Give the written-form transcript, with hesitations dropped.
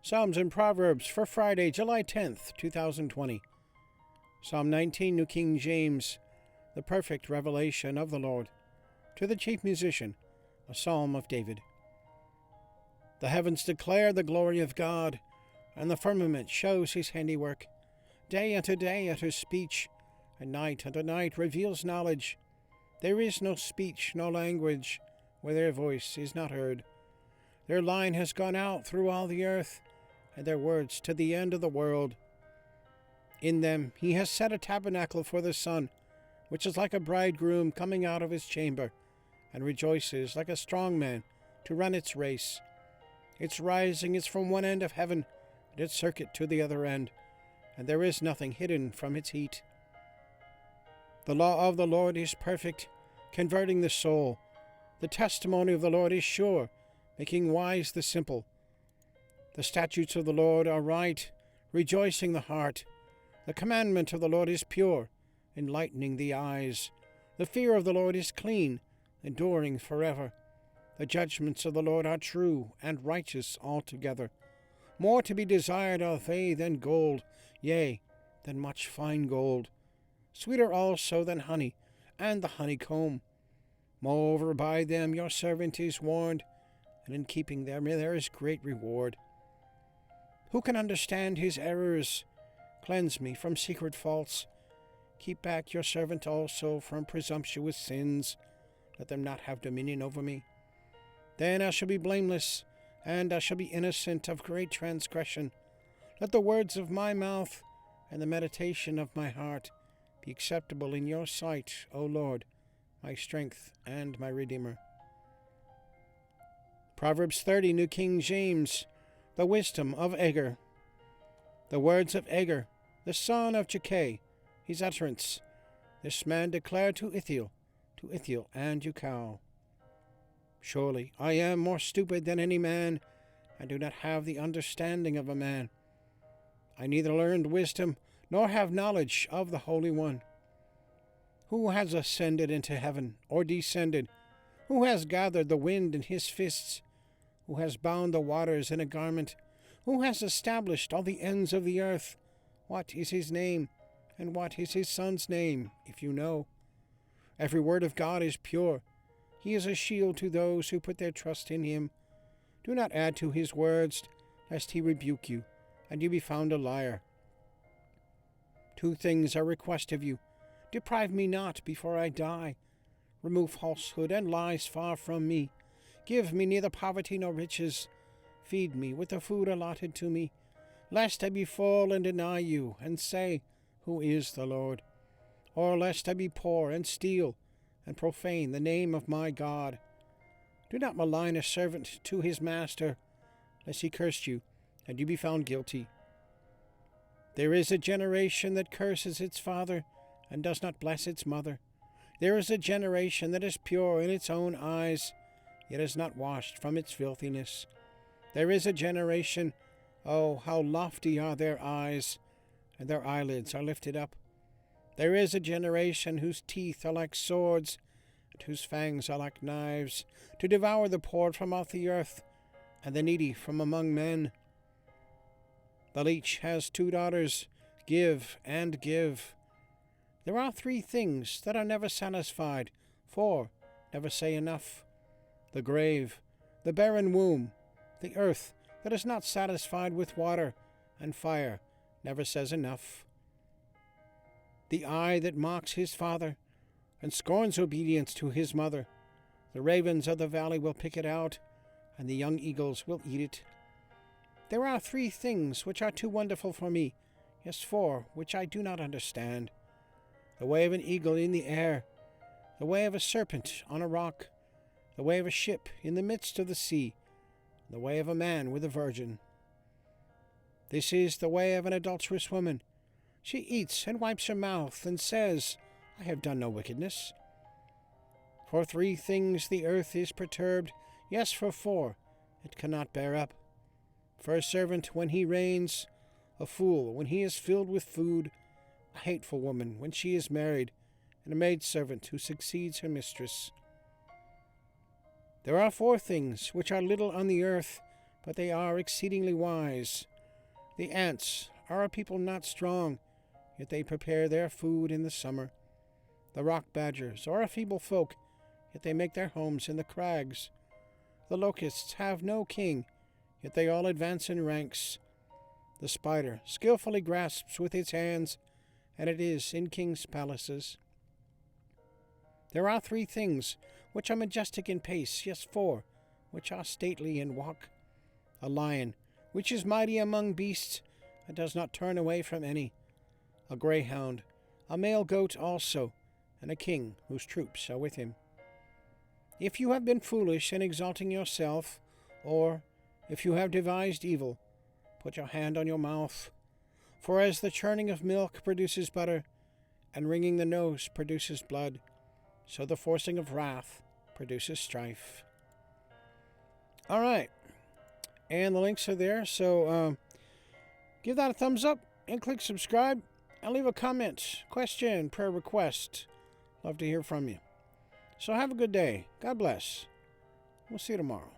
Psalms and Proverbs for Friday, July 10th, 2020. Psalm 19, New King James, the perfect revelation of the Lord. To the chief musician, a psalm of David. The heavens declare the glory of God, and the firmament shows his handiwork. Day unto day utters speech, and night unto night reveals knowledge. There is no speech, no language, where their voice is not heard. Their line has gone out through all the earth, and their words to the end of the world. In them he has set a tabernacle for the sun, which is like a bridegroom coming out of his chamber, and rejoices like a strong man to run its race. Its rising is from one end of heaven, and its circuit to the other end, and there is nothing hidden from its heat. The law of the Lord is perfect, converting the soul. The testimony of the Lord is sure, making wise the simple. The statutes of the Lord are right, rejoicing the heart. The commandment of the Lord is pure, enlightening the eyes. The fear of the Lord is clean, enduring forever. The judgments of the Lord are true and righteous altogether. More to be desired are they than gold, yea, than much fine gold. Sweeter also than honey, and the honeycomb. Moreover, by them your servant is warned, and in keeping them there is great reward. Who can understand his errors? Cleanse me from secret faults. Keep back your servant also from presumptuous sins. Let them not have dominion over me. Then I shall be blameless, and I shall be innocent of great transgression. Let the words of my mouth and the meditation of my heart be acceptable in your sight, O Lord, my strength and my Redeemer. Proverbs 30, New King James, the wisdom of Agur. The words of Agur, the son of Jakeh, his utterance. This man declared to Ithiel and Ukal. Surely I am more stupid than any man, and do not have the understanding of a man. I neither learned wisdom, nor have knowledge of the Holy One. Who has ascended into heaven, or descended? Who has gathered the wind in his fists? Who has bound the waters in a garment? Who has established all the ends of the earth? What is his name, and what is his son's name, if you know? Every word of God is pure. He is a shield to those who put their trust in him. Do not add to his words, lest he rebuke you, and you be found a liar. 2 things I request of you. Deprive me not before I die. Remove falsehood and lies far from me. Give me neither poverty nor riches. Feed me with the food allotted to me, lest I be full and deny you, and say, Who is the Lord? Or lest I be poor and steal, and profane the name of my God. Do not malign a servant to his master, lest he curse you, and you be found guilty. There is a generation that curses its father, and does not bless its mother. There is a generation that is pure in its own eyes, yet is not washed from its filthiness. There is a generation, oh, how lofty are their eyes, and their eyelids are lifted up. There is a generation whose teeth are like swords, and whose fangs are like knives, to devour the poor from off the earth, and the needy from among men. The leech has 2 daughters, give and give. There are 3 things that are never satisfied, 4 never say enough. The grave, the barren womb, the earth that is not satisfied with water, and fire never says enough. The eye that mocks his father, and scorns obedience to his mother. The ravens of the valley will pick it out, and the young eagles will eat it. There are 3 things which are too wonderful for me, yes, 4 which I do not understand. The way of an eagle in the air, the way of a serpent on a rock, the way of a ship in the midst of the sea, the way of a man with a virgin. This is the way of an adulterous woman. She eats and wipes her mouth, and says, I have done no wickedness. For 3 things the earth is perturbed, yes, for 4 it cannot bear up. For a servant when he reigns, a fool when he is filled with food, a hateful woman when she is married, and a maidservant who succeeds her mistress. There are 4 things which are little on the earth, but they are exceedingly wise. The ants are a people not strong, yet they prepare their food in the summer. The rock badgers are a feeble folk, yet they make their homes in the crags. The locusts have no king, yet they all advance in ranks. The spider skillfully grasps with its hands, and it is in kings' palaces. There are 3 things which are majestic in pace, yes, 4, which are stately in walk. A lion, which is mighty among beasts, and does not turn away from any. A greyhound, a male goat also, and a king whose troops are with him. If you have been foolish in exalting yourself, or if you have devised evil, put your hand on your mouth. For as the churning of milk produces butter, and wringing the nose produces blood, so the forcing of wrath produces strife. All right. And the links are there, so give that a thumbs up and click subscribe and leave a comment, question, prayer request. Love to hear from you. So have a good day. God bless. We'll see you tomorrow.